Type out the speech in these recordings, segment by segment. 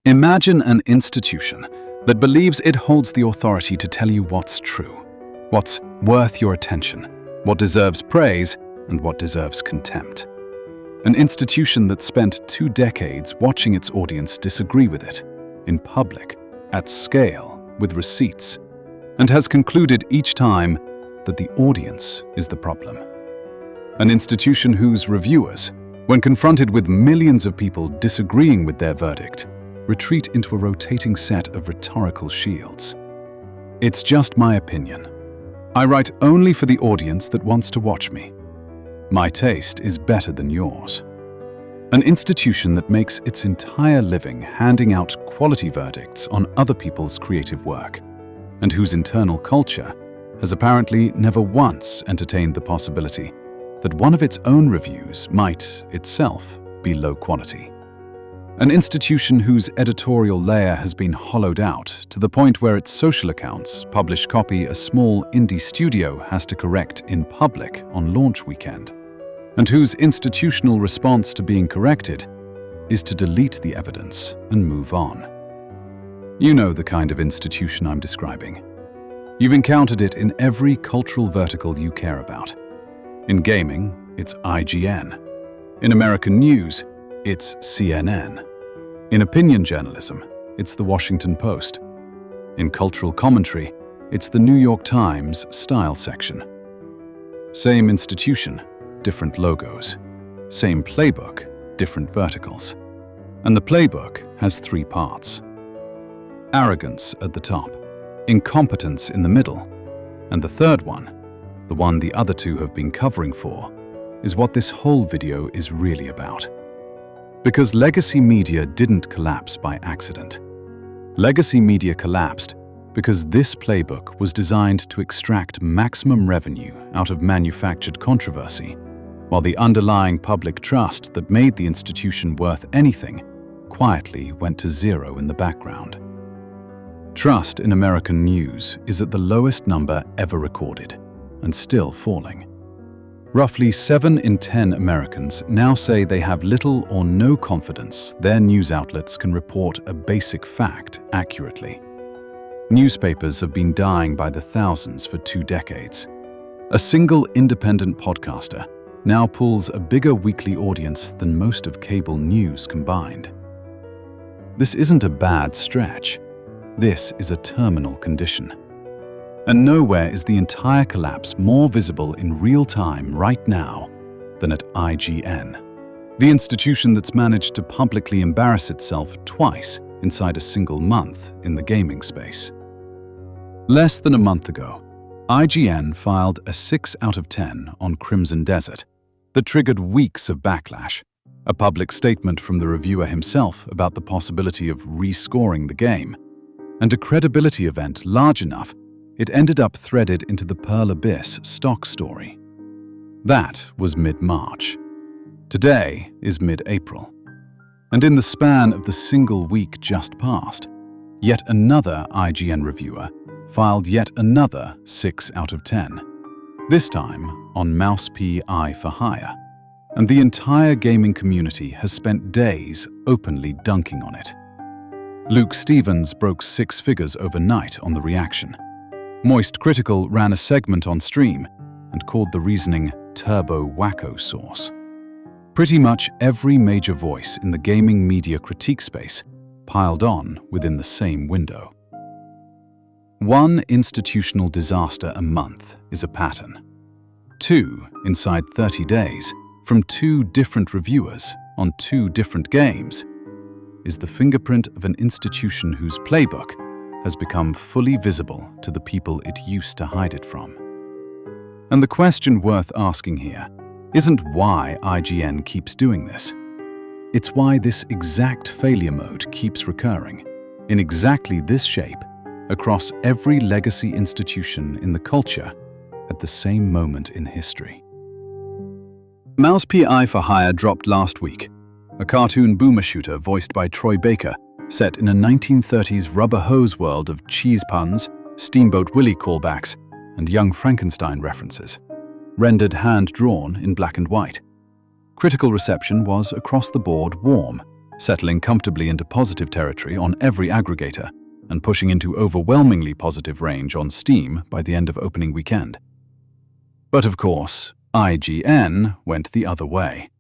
Imagine an institution that believes it holds the authority to tell you what's true, what's worth your attention, what deserves praise, and what deserves contempt. An institution that spent 2 decades watching its audience disagree with it, in public, at scale, with receipts, and has concluded each time that the audience is the problem. An institution whose reviewers, when confronted with millions of people disagreeing with their verdict, retreat into a rotating set of rhetorical shields. It's just my opinion. I write only for the audience that wants to watch me. My taste is better than yours. An institution that makes its entire living handing out quality verdicts on other people's creative work, and whose internal culture has apparently never once entertained the possibility that one of its own reviews might itself be low quality. An institution whose editorial layer has been hollowed out to the point where its social accounts publish copy a small indie studio has to correct in public on launch weekend, and whose institutional response to being corrected is to delete the evidence and move on. You know the kind of institution I'm describing. You've encountered it in every cultural vertical you care about. In gaming, it's IGN. In American news, it's CNN. In opinion journalism, it's the Washington Post. In cultural commentary, it's the New York Times style section. Same institution, different logos. Same playbook, different verticals. And the playbook has 3 parts. Arrogance at the top, incompetence in the middle, and the third one, the one the other 2 have been covering for, is what this whole video is really about. Because legacy media didn't collapse by accident. Legacy media collapsed because this playbook was designed to extract maximum revenue out of manufactured controversy, while the underlying public trust that made the institution worth anything quietly went to 0 in the background. Trust in American news is at the lowest number ever recorded, and still falling. Roughly 7 in 10 Americans now say they have little or no confidence their news outlets can report a basic fact accurately. Newspapers have been dying by the thousands for 2 decades. A single independent podcaster now pulls a bigger weekly audience than most of cable news combined. This isn't a bad stretch. This is a terminal condition. And nowhere is the entire collapse more visible in real time right now than at IGN, the institution that's managed to publicly embarrass itself twice inside a single month in the gaming space. Less than a month ago, IGN filed a 6 out of 10 on Crimson Desert that triggered weeks of backlash, a public statement from the reviewer himself about the possibility of rescoring the game, and a credibility event large enough it ended up threaded into the Pearl Abyss stock story. That was mid-March. Today is mid-April. And in the span of the single week just past, yet another IGN reviewer filed yet another 6 out of 10, this time on Mouse PI for hire, and the entire gaming community has spent days openly dunking on it. Luke Stevens broke 6 figures overnight on the reaction. Moist Critical ran a segment on stream and called the reasoning turbo wacko sauce. Pretty much every major voice in the gaming media critique space piled on within the same window. 1 institutional disaster a month is a pattern. 2 inside 30 days from 2 different reviewers on 2 different games is the fingerprint of an institution whose playbook has become fully visible to the people it used to hide it from. And the question worth asking here isn't why IGN keeps doing this. It's why this exact failure mode keeps recurring, in exactly this shape, across every legacy institution in the culture at the same moment in history. Mouse PI for Hire dropped last week, a cartoon boomer shooter voiced by Troy Baker, set in a 1930s rubber hose world of cheese puns, Steamboat Willie callbacks, and Young Frankenstein references, rendered hand-drawn in black and white. Critical reception was across the board warm, settling comfortably into positive territory on every aggregator and pushing into overwhelmingly positive range on Steam by the end of opening weekend. But of course, IGN went the other way.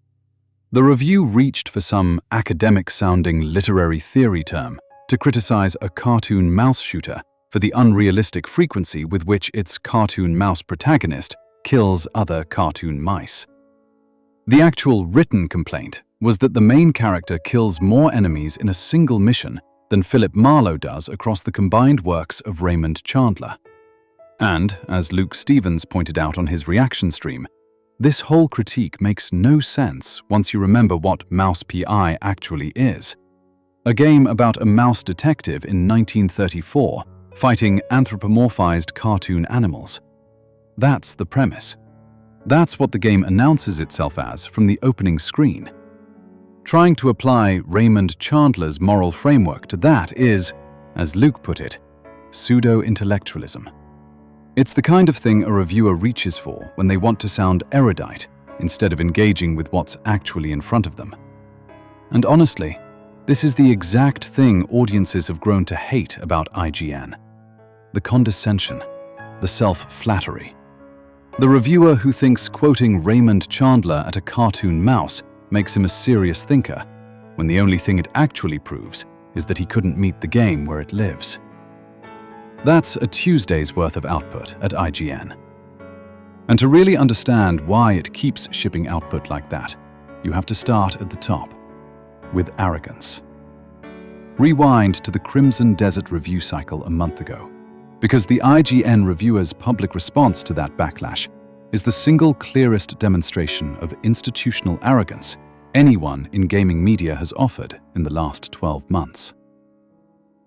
The review reached for some academic-sounding literary theory term to criticize a cartoon mouse shooter for the unrealistic frequency with which its cartoon mouse protagonist kills other cartoon mice. The actual written complaint was that the main character kills more enemies in a single mission than Philip Marlowe does across the combined works of Raymond Chandler. And, as Luke Stevens pointed out on his reaction stream, this whole critique makes no sense once you remember what Mouse P.I. actually is. A game about a mouse detective in 1934 fighting anthropomorphized cartoon animals. That's the premise. That's what the game announces itself as from the opening screen. Trying to apply Raymond Chandler's moral framework to that is, as Luke put it, pseudo-intellectualism. It's the kind of thing a reviewer reaches for when they want to sound erudite instead of engaging with what's actually in front of them. And honestly, this is the exact thing audiences have grown to hate about IGN. The condescension, the self-flattery. The reviewer who thinks quoting Raymond Chandler at a cartoon mouse makes him a serious thinker, when the only thing it actually proves is that he couldn't meet the game where it lives. That's a Tuesday's worth of output at IGN. And to really understand why it keeps shipping output like that, you have to start at the top, with arrogance. Rewind to the Crimson Desert review cycle a month ago, because the IGN reviewer's public response to that backlash is the single clearest demonstration of institutional arrogance anyone in gaming media has offered in the last 12 months.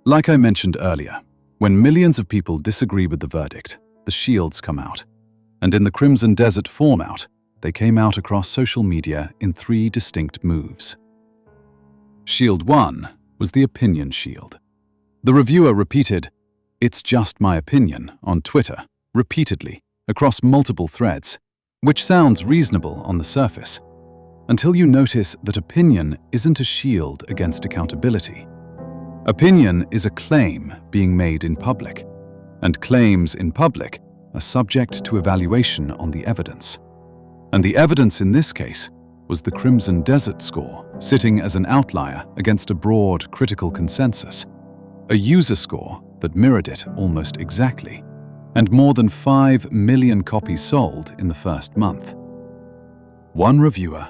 Like I mentioned earlier, when millions of people disagree with the verdict, the shields come out. And in the Crimson Desert format, they came out across social media in 3 distinct moves. Shield 1 was the opinion shield. The reviewer repeated, "It's just my opinion," on Twitter, repeatedly, across multiple threads, which sounds reasonable on the surface, until you notice that opinion isn't a shield against accountability. Opinion is a claim being made in public, and claims in public are subject to evaluation on the evidence. And the evidence in this case was the Crimson Desert score sitting as an outlier against a broad critical consensus, a user score that mirrored it almost exactly, and more than 5 million copies sold in the first month. One reviewer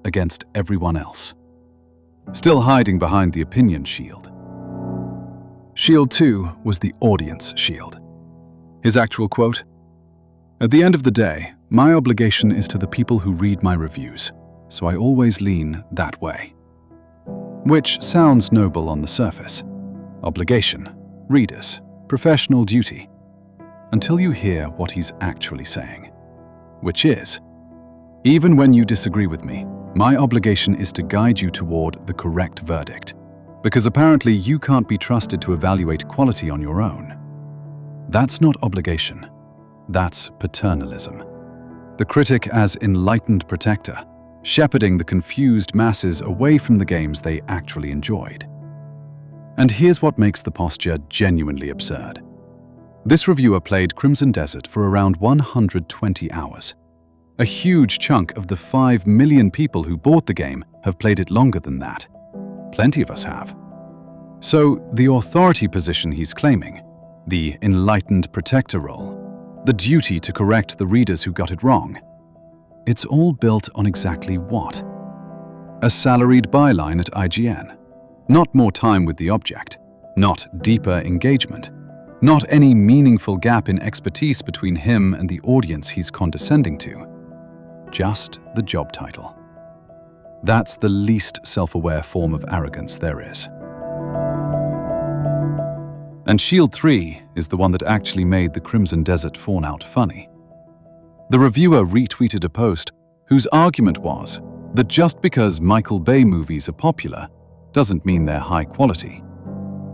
against everyone else, still hiding behind the opinion shield. Shield 2 was the audience shield. His actual quote, "At the end of the day, my obligation is to the people who read my reviews, so I always lean that way." Which sounds noble on the surface. Obligation, readers, professional duty. Until you hear what he's actually saying. Which is, even when you disagree with me, my obligation is to guide you toward the correct verdict. Because apparently you can't be trusted to evaluate quality on your own. That's not obligation. That's paternalism. The critic as enlightened protector, shepherding the confused masses away from the games they actually enjoyed. And here's what makes the posture genuinely absurd. This reviewer played Crimson Desert for around 120 hours. A huge chunk of the 5 million people who bought the game have played it longer than that. Plenty of us have. So, the authority position he's claiming, the enlightened protector role, the duty to correct the readers who got it wrong, it's all built on exactly what? A salaried byline at IGN. Not more time with the object, not deeper engagement, not any meaningful gap in expertise between him and the audience he's condescending to. Just the job title. That's the least self-aware form of arrogance there is. And Shield 3 is the one that actually made the Crimson Desert fallout funny. The reviewer retweeted a post whose argument was that just because Michael Bay movies are popular doesn't mean they're high quality.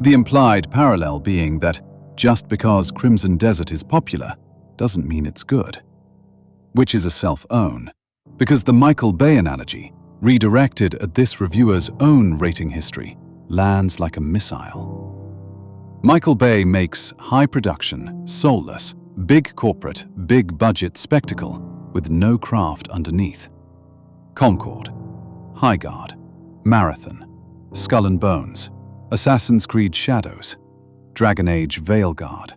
The implied parallel being that just because Crimson Desert is popular doesn't mean it's good. Which is a self-own, because the Michael Bay analogy redirected at this reviewer's own rating history, lands like a missile. Michael Bay makes high-production, soulless, big corporate, big-budget spectacle with no craft underneath. Concord, Highguard, Marathon, Skull and Bones, Assassin's Creed Shadows, Dragon Age Veilguard.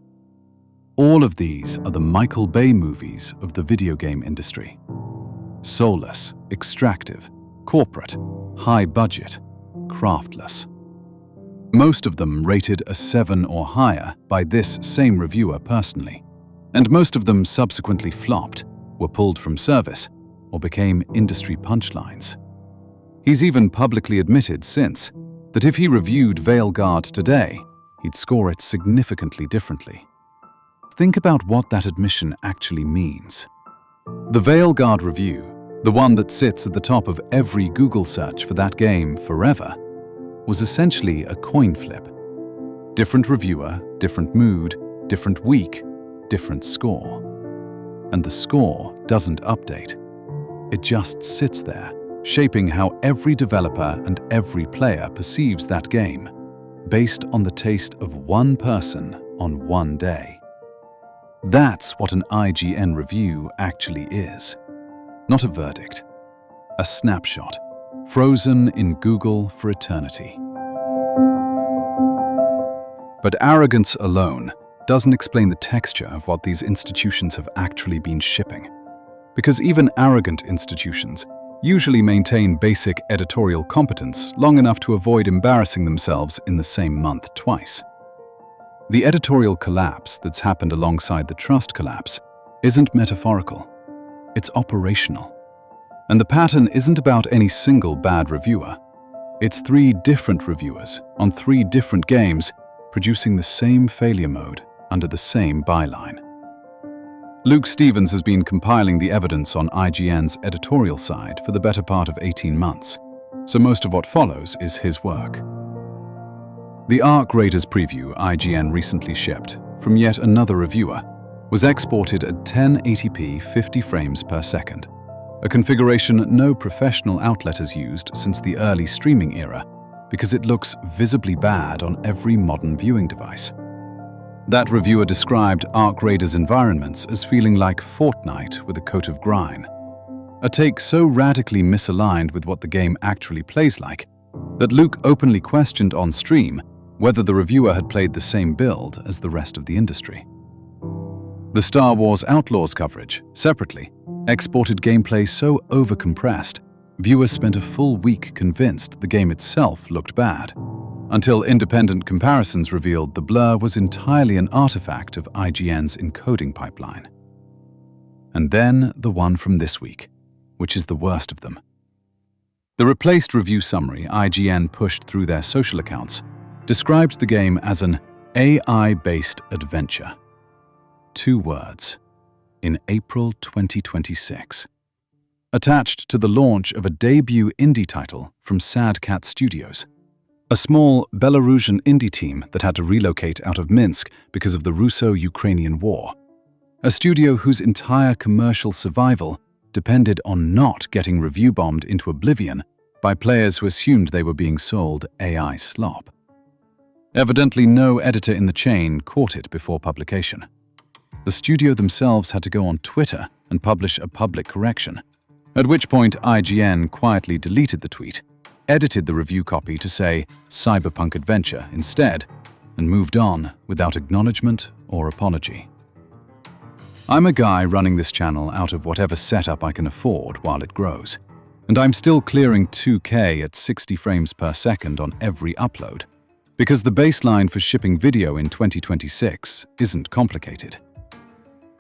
All of these are the Michael Bay movies of the video game industry. Soulless, extractive, corporate, high-budget, craftless. Most of them rated a 7 or higher by this same reviewer personally, and most of them subsequently flopped, were pulled from service, or became industry punchlines. He's even publicly admitted since that if he reviewed Veilguard today, he'd score it significantly differently. Think about what that admission actually means. The Veilguard review, the one that sits at the top of every Google search for that game forever, was essentially a coin flip. Different reviewer, different mood, different week, different score. And the score doesn't update. It just sits there, shaping how every developer and every player perceives that game, based on the taste of one person on one day. That's what an IGN review actually is. Not a verdict. A snapshot, frozen in Google for eternity. But arrogance alone doesn't explain the texture of what these institutions have actually been shipping. Because even arrogant institutions usually maintain basic editorial competence long enough to avoid embarrassing themselves in the same month twice. The editorial collapse that's happened alongside the trust collapse isn't metaphorical. It's operational. And the pattern isn't about any single bad reviewer. It's 3 different reviewers on 3 different games producing the same failure mode under the same byline. Luke Stevens has been compiling the evidence on IGN's editorial side for the better part of 18 months, so most of what follows is his work. The Arc Raiders preview IGN recently shipped from yet another reviewer was exported at 1080p 50 frames per second, a configuration no professional outlet has used since the early streaming era because it looks visibly bad on every modern viewing device. That reviewer described Arc Raiders' environments as feeling like Fortnite with a coat of grime, a take so radically misaligned with what the game actually plays like that Luke openly questioned on stream whether the reviewer had played the same build as the rest of the industry. The Star Wars Outlaws coverage, separately, exported gameplay so overcompressed, viewers spent a full week convinced the game itself looked bad, until independent comparisons revealed the blur was entirely an artifact of IGN's encoding pipeline. And then the one from this week, which is the worst of them. The replaced review summary IGN pushed through their social accounts described the game as an AI-based adventure. 2 words. In April 2026. Attached to the launch of a debut indie title from Sad Cat Studios, a small Belarusian indie team that had to relocate out of Minsk because of the Russo-Ukrainian war. A studio whose entire commercial survival depended on not getting review bombed into oblivion by players who assumed they were being sold AI slop. Evidently, no editor in the chain caught it before publication. The studio themselves had to go on Twitter and publish a public correction, at which point IGN quietly deleted the tweet, edited the review copy to say Cyberpunk Adventure instead, and moved on without acknowledgement or apology. I'm a guy running this channel out of whatever setup I can afford while it grows, and I'm still clearing 2K at 60 frames per second on every upload, because the baseline for shipping video in 2026 isn't complicated.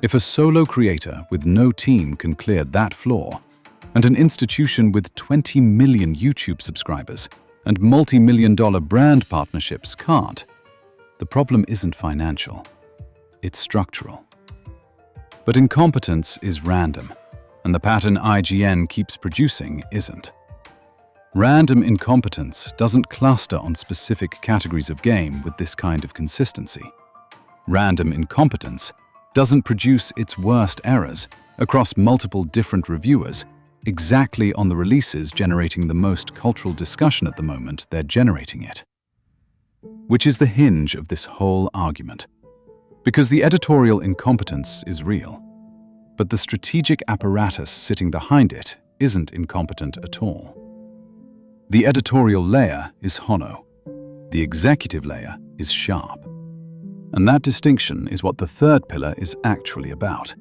If a solo creator with no team can clear that floor, and an institution with 20 million YouTube subscribers and multi-million-dollar brand partnerships can't, the problem isn't financial, it's structural. But incompetence is random, and the pattern IGN keeps producing isn't. Random incompetence doesn't cluster on specific categories of game with this kind of consistency. Random incompetence doesn't produce its worst errors across multiple different reviewers exactly on the releases generating the most cultural discussion at the moment they're generating it. Which is the hinge of this whole argument. Because the editorial incompetence is real, but the strategic apparatus sitting behind it isn't incompetent at all. The editorial layer is hollow. The executive layer is sharp. And that distinction is what the third pillar is actually about.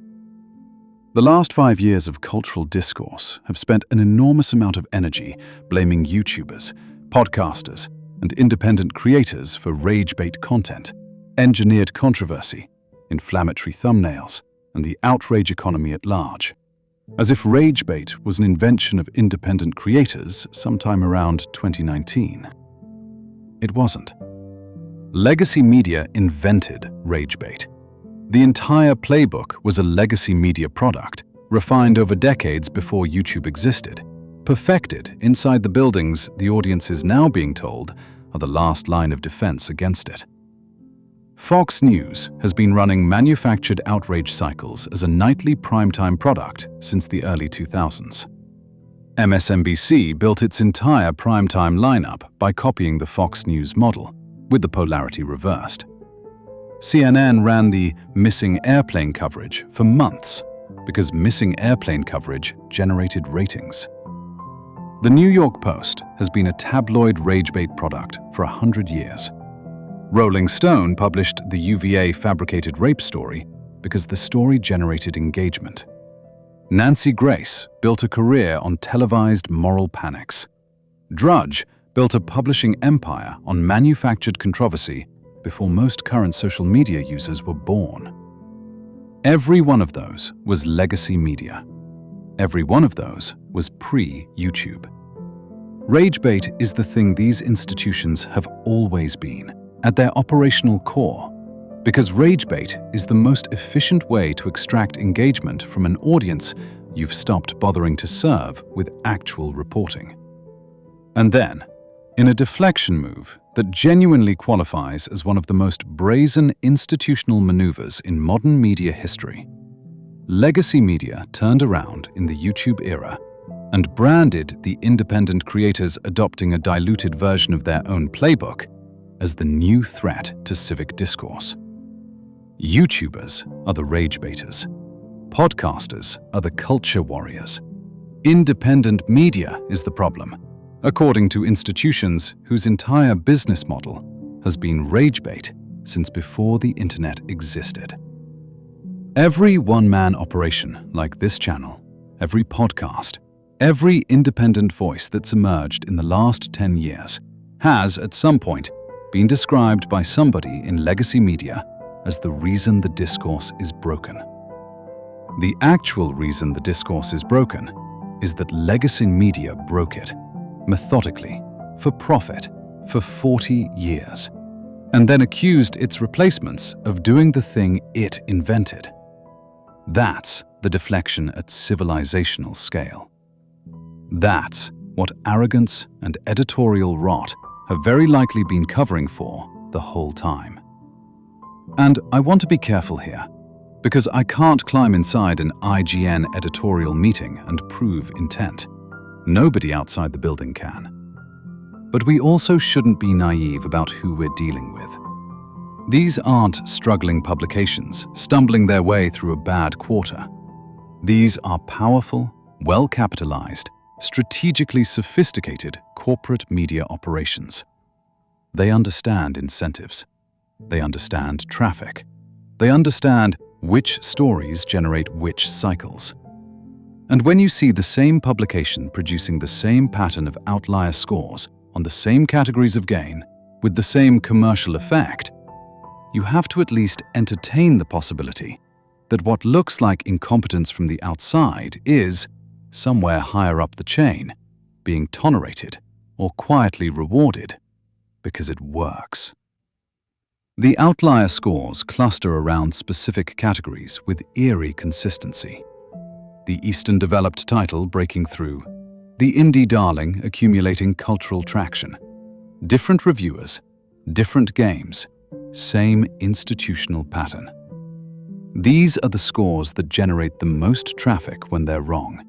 The last 5 years of cultural discourse have spent an enormous amount of energy blaming YouTubers, podcasters, and independent creators for ragebait content, engineered controversy, inflammatory thumbnails, and the outrage economy at large. As if ragebait was an invention of independent creators sometime around 2019. It wasn't. Legacy media invented ragebait. The entire playbook was a legacy media product, refined over decades before YouTube existed, perfected inside the buildings the audience is now being told are the last line of defense against it. Fox News has been running manufactured outrage cycles as a nightly primetime product since the early 2000s. MSNBC built its entire primetime lineup by copying the Fox News model, with the polarity reversed. CNN ran the missing airplane coverage for months because missing airplane coverage generated ratings. The New York Post has been a tabloid ragebait product for 100 years. Rolling Stone published the UVA fabricated rape story because the story generated engagement. Nancy Grace built a career on televised moral panics. Drudge built a publishing empire on manufactured controversy before most current social media users were born. Every one of those was legacy media. Every one of those was pre-YouTube. Ragebait is the thing these institutions have always been, at their operational core, because ragebait is the most efficient way to extract engagement from an audience you've stopped bothering to serve with actual reporting. And then, in a deflection move that genuinely qualifies as one of the most brazen institutional maneuvers in modern media history, legacy media turned around in the YouTube era and branded the independent creators adopting a diluted version of their own playbook as the new threat to civic discourse. YouTubers are the ragebaiters. Podcasters are the culture warriors. Independent media is the problem, according to institutions whose entire business model has been ragebait since before the internet existed. Every one-man operation like this channel, every podcast, every independent voice that's emerged in the last 10 years has, at some point, been described by somebody in legacy media as the reason the discourse is broken. The actual reason the discourse is broken is that legacy media broke it, methodically, for profit, for 40 years, and then accused its replacements of doing the thing it invented. That's the deflection at civilizational scale. That's what arrogance and editorial rot have very likely been covering for the whole time. And I want to be careful here, because I can't climb inside an IGN editorial meeting and prove intent. Nobody outside the building can. But we also shouldn't be naive about who we're dealing with. These aren't struggling publications stumbling their way through a bad quarter. These are powerful, well-capitalized, strategically sophisticated corporate media operations. They understand incentives. They understand traffic. They understand which stories generate which cycles. And when you see the same publication producing the same pattern of outlier scores on the same categories of gain, with the same commercial effect, you have to at least entertain the possibility that what looks like incompetence from the outside is, somewhere higher up the chain, being tolerated or quietly rewarded because it works. The outlier scores cluster around specific categories with eerie consistency. The Eastern developed title breaking through, the indie darling accumulating cultural traction. Different reviewers, different games, same institutional pattern. These are the scores that generate the most traffic when they're wrong,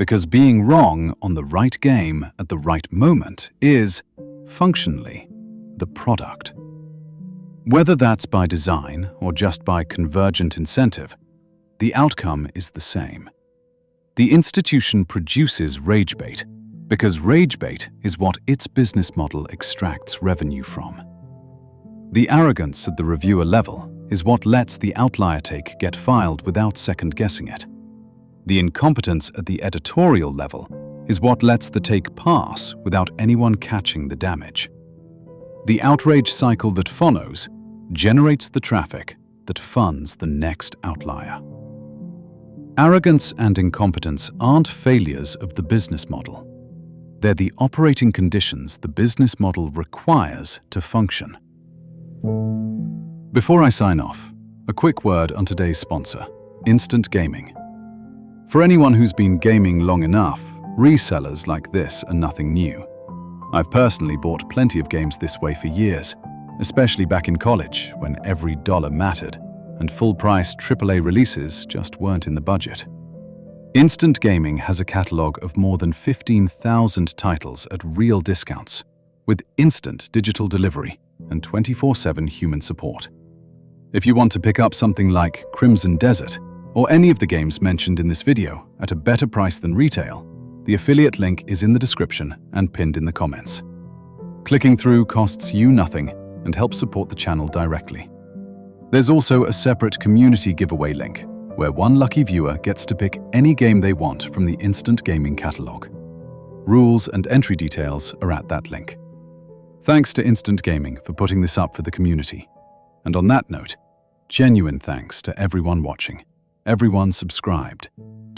Because being wrong on the right game at the right moment is, functionally, the product. Whether that's by design or just by convergent incentive, the outcome is the same. The institution produces ragebait because ragebait is what its business model extracts revenue from. The arrogance at the reviewer level is what lets the outlier take get filed without second-guessing it. The incompetence at the editorial level is what lets the take pass without anyone catching the damage. The outrage cycle that follows generates the traffic that funds the next outlier. Arrogance and incompetence aren't failures of the business model. They're the operating conditions the business model requires to function. Before I sign off, a quick word on today's sponsor, Instant Gaming. For anyone who's been gaming long enough, resellers like this are nothing new. I've personally bought plenty of games this way for years, especially back in college when every dollar mattered and full-price AAA releases just weren't in the budget. Instant Gaming has a catalog of more than 15,000 titles at real discounts, with instant digital delivery and 24/7 human support. If you want to pick up something like Crimson Desert or any of the games mentioned in this video at a better price than retail, the affiliate link is in the description and pinned in the comments. Clicking through costs you nothing and helps support the channel directly. There's also a separate community giveaway link, where one lucky viewer gets to pick any game they want from the Instant Gaming catalog. Rules and entry details are at that link. Thanks to Instant Gaming for putting this up for the community. And on that note, genuine thanks to everyone watching, everyone subscribed,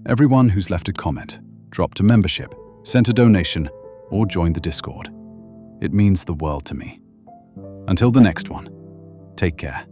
everyone who's left a comment, dropped a membership, sent a donation, or joined the Discord. It means the world to me. Until the next one, take care.